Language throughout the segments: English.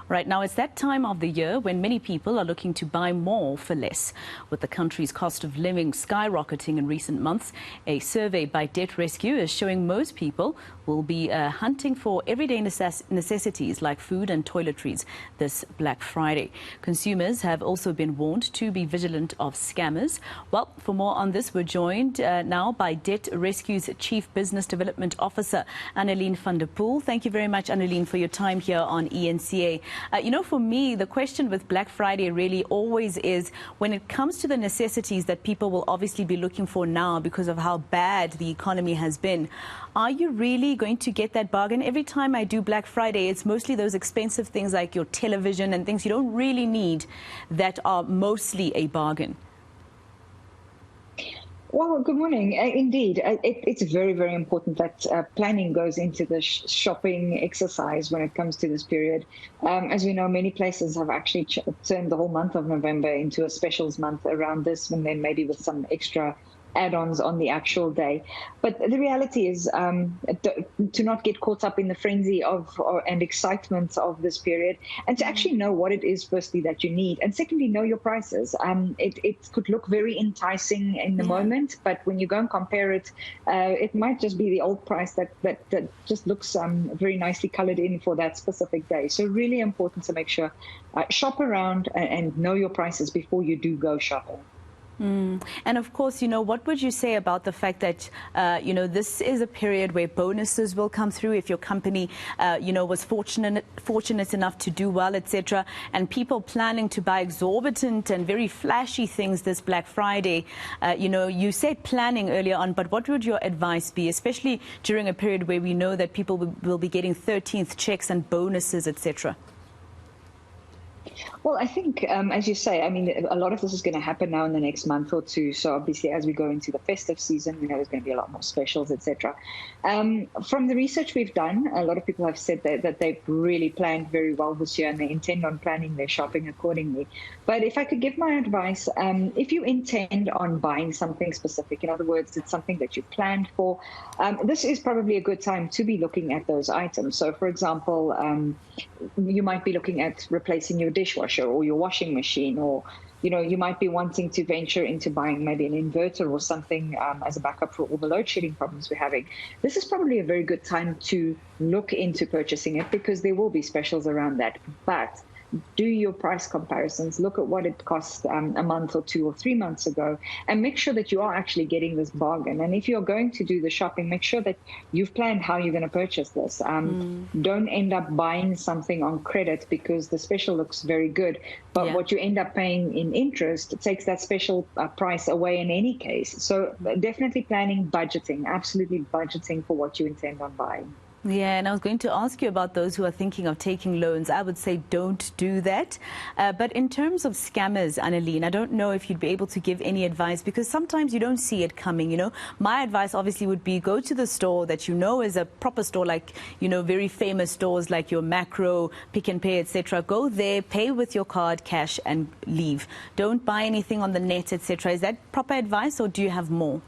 Right now, it's that time of the year when many people are looking to buy more for less. With the country's cost of living skyrocketing in recent months, a survey by Debt Rescue is showing most people will be hunting for everyday necessities like food and toiletries this Black Friday. Consumers have also been warned to be vigilant of scammers. Well, for more on this, we're joined now by Debt Rescue's Chief Business Development Officer, Annaline Van Der Poel. Thank you very much, Annaline, for your time here on ENCA. For me, the question with Black Friday really always is when it comes to the necessities that people will obviously be looking for now because of how bad the economy has been. Are you really going to get that bargain? Every time I do Black Friday, it's mostly those expensive things like your television and things you don't really need that are mostly a bargain. Well, good morning. Indeed, it's very, very important that planning goes into the shopping exercise when it comes to this period. As we know, many places have actually turned the whole month of November into a specials month around this, and then maybe with some extra add-ons on the actual day. But the reality is to not get caught up in the frenzy and excitement of this period, and to actually know what it is, firstly, that you need, and secondly, know your prices. It could look very enticing in the moment, but when you go and compare it, it might just be the old price that just looks very nicely colored in for that specific day. So really important to make sure, shop around and know your prices before you do go shopping. And of course, what would you say about the fact that, this is a period where bonuses will come through if your company, was fortunate enough to do well, etc., and people planning to buy exorbitant and very flashy things this Black Friday. You said planning earlier on, but what would your advice be, especially during a period where we know that people will be getting 13th checks and bonuses, etc.? Well, I think, as you say, a lot of this is going to happen now in the next month or two. So obviously, as we go into the festive season, we know there's going to be a lot more specials, etc. From the research we've done, a lot of people have said that they've really planned very well this year and they intend on planning their shopping accordingly. But if I could give my advice, if you intend on buying something specific, in other words, it's something that you've planned for, this is probably a good time to be looking at those items. So, for example, you might be looking at replacing your dishwasher or your washing machine, or you might be wanting to venture into buying maybe an inverter or something as a backup for all the load shedding problems we're having. This is probably a very good time to look into purchasing it because there will be specials around that. But do your price comparisons, look at what it cost a month or 2 or 3 months ago, and make sure that you are actually getting this bargain. And if you're going to do the shopping, make sure that you've planned how you're going to purchase this. Don't end up buying something on credit because the special looks very good, but what you end up paying in interest takes that special price away in any case. So definitely planning, budgeting, absolutely budgeting for what you intend on buying. Yeah, and I was going to ask you about those who are thinking of taking loans. I would say don't do that. But in terms of scammers, Annaline, I don't know if you'd be able to give any advice because sometimes you don't see it coming, My advice obviously would be go to the store that is a proper store, like, very famous stores like your Macro, Pick n Pay, etc. Go there, pay with your card, cash, and leave. Don't buy anything on the net, etc. Is that proper advice or do you have more?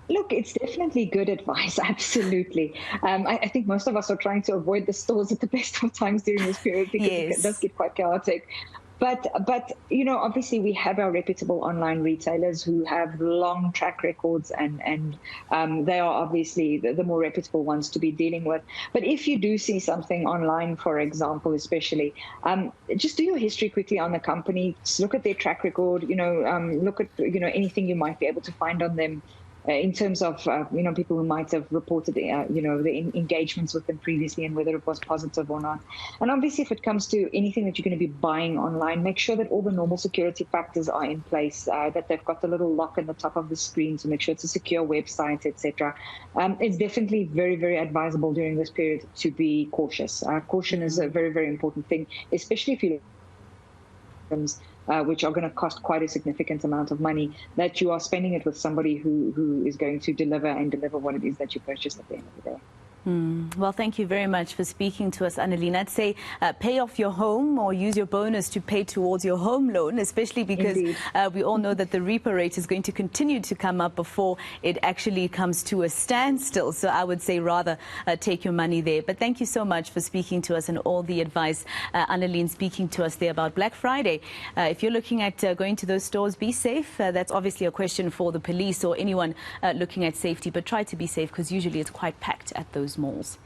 Look, it's definitely good advice. Absolutely. I think most of us are trying to avoid the stores at the best of times during this period because it does get quite chaotic. But obviously we have our reputable online retailers who have long track records and they are obviously the more reputable ones to be dealing with. But if you do see something online, for example, especially, just do your history quickly on the company. Just look at their track record, look at, anything you might be able to find on them. In terms of, people who might have reported, the engagements with them previously and whether it was positive or not. And obviously, if it comes to anything that you're going to be buying online, make sure that all the normal security factors are in place, that they've got the little lock in the top of the screen to make sure it's a secure website, etc. It's definitely very, very advisable during this period to be cautious. Caution is a very, very important thing, especially if you which are going to cost quite a significant amount of money, that you are spending it with somebody who is going to deliver what it is that you purchased at the end of the day. Well, thank you very much for speaking to us, Annaline. I'd say pay off your home or use your bonus to pay towards your home loan, especially because we all know that the repo rate is going to continue to come up before it actually comes to a standstill. So I would say rather take your money there. But thank you so much for speaking to us and all the advice. Annaline speaking to us there about Black Friday. If you're looking at going to those stores, be safe. That's obviously a question for the police or anyone looking at safety, but try to be safe because usually it's quite packed at those malls.